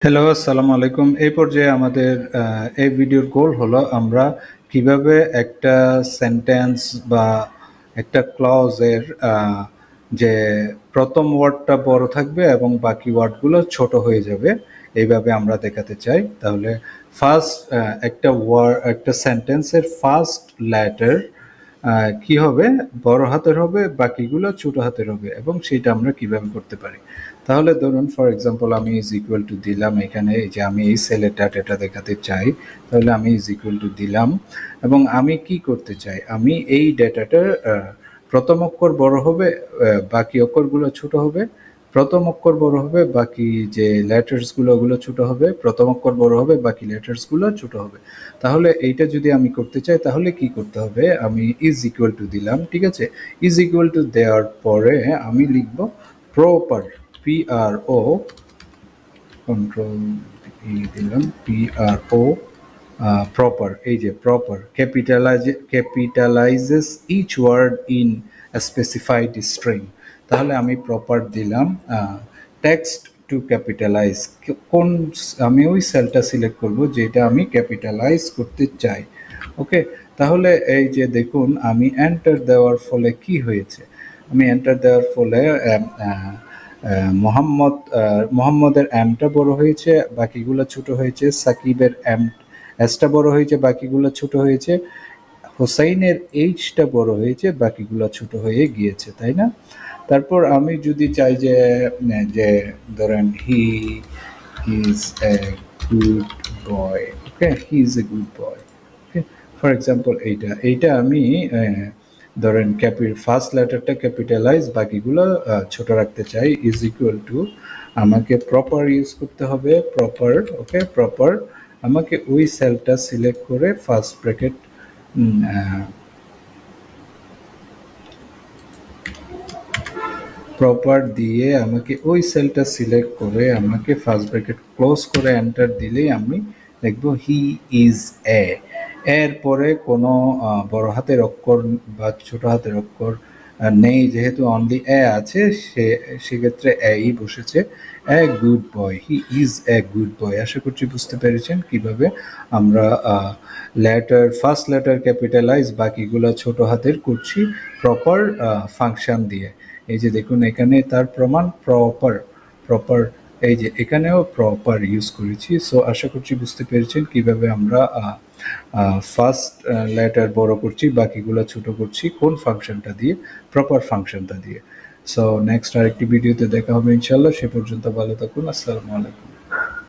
Hello, আসসালামু আলাইকুম। এই পর্যায়ে আমাদের এই ভিডিওর গোল হলো আমরা কিভাবে একটা সেন্টেন্স বা একটা ক্লজের যে প্রথম ওয়ার্ডটা বড় থাকবে এবং বাকি ওয়ার্ডগুলো ছোট হয়ে যাবে, এইভাবে আমরা দেখাতে চাই। তাহলে ফার্স্ট একটা সেন্টেন্সের ফার্স্ট লেটার কি হবে, বড় হাতের হবে, বাকিগুলো ছোট হাতের হবে, এবং সেটা আমরা কিভাবে করতে পারি। তাহলে ধরুন ফর এক্সাম্পল আমি ইজ ইকুয়াল টু দিলাম এখানে, এই যে আমি এই সেলের ডাটাটা দেখাতে চাই, তাহলে আমি ইজ ইকুয়াল টু দিলাম এবং আমি কি করতে চাই, আমি এই ডেটাটার প্রথম অক্ষর বড় হবে, বাকি অক্ষরগুলো ছোট হবে, প্রথম অক্ষর বড় হবে, বাকি যে লেটার্সগুলো ওগুলো ছোট হবে, প্রথম অক্ষর বড় হবে, বাকি লেটার্সগুলো ছোট হবে। তাহলে এইটা যদি আমি করতে চাই তাহলে কি করতে হবে, আমি ইজ ইকুয়াল টু দিলাম, ঠিক আছে। ইজ ইকুয়াল টু দেওয়ার পরে আমি লিখব প্রপার, PRO, কন্ট্রোল দিলাম, PRO, প্রপার, এই যে proper capitalizes each word in specified string. তাহলে আমি প্রপার দিলাম, টেক্সট টু ক্যাপিটালাইজ, কোন আমি ওই সেলটা সিলেক্ট করব যেটা আমি ক্যাপিটালাইজ করতে চাই। ওকে, তাহলে এই যে দেখুন আমি এন্টার দেওয়ার ফলে কি হয়েছে, আমি এন্টার দেওয়ার ফলে মোহাম্মদের এমটা বড় হয়েছে, বাকিগুলো ছোট হয়েছে, সাকিবের এসটা বড় হয়েছে, বাকিগুলো ছোট হয়েছে, হোসাইনের এইচটা বড় হয়েছে, বাকিগুলো ছোট হয়ে গিয়েছে, তাই না? তারপর আমি যদি চাই যে যে ধরেন হি is a good boy, okay, he is a good boy, okay, for example এইটা আমি ধরেন ফার্স্ট লেটারটা ক্যাপিটালাইজ, বাকিগুলো ছোট রাখতে চাই। ইজ ইকুয়াল টু আমাকে প্রপার ইউজ করতে হবে, প্রপার, ওকে, প্রপার, আমাকে ওই সেলটা সিলেক্ট করে ফার্স্ট ব্র্যাকেট প্রপার দিয়ে আমাকে ওই সেলটা সিলেক্ট করে আমাকে ফার্স্ট ব্র্যাকেট ক্লোজ করে এন্টার দিলেই আমি লিখব হি ইজ এ। এর পরে কোনো বড় হাতের অক্ষর বা ছোট হাতের অক্ষর নেই, যেহেতু অনলি এ আছে, সেক্ষেত্রে এই বসেছে। A good boy, he is a good boy. আশা করছি বুঝতে পেরেছেন কিভাবে আমরা ফার্স্ট লেটার ক্যাপিটালাইজ, বাকিগুলো ছোট হাতের করছি প্রপার ফাংশন দিয়ে। এই যে দেখুন এখানে তার প্রমাণ, প্রপার, এই যে এখানেও প্রপার ইউজ করেছি। সো আশা করছি বুঝতে পেরেছেন কিভাবে আমরা ফার্স্ট লেটার বড় করছি, বাকিগুলো ছোট করছি, কোন ফাংশনটা দিয়ে, প্রপার ফাংশনটা দিয়ে। সো নেক্সট আরেকটি ভিডিওতে দেখা হবে ইনশাল্লাহ। সে পর্যন্ত ভালো থাকুন। আসসালামু আলাইকুম।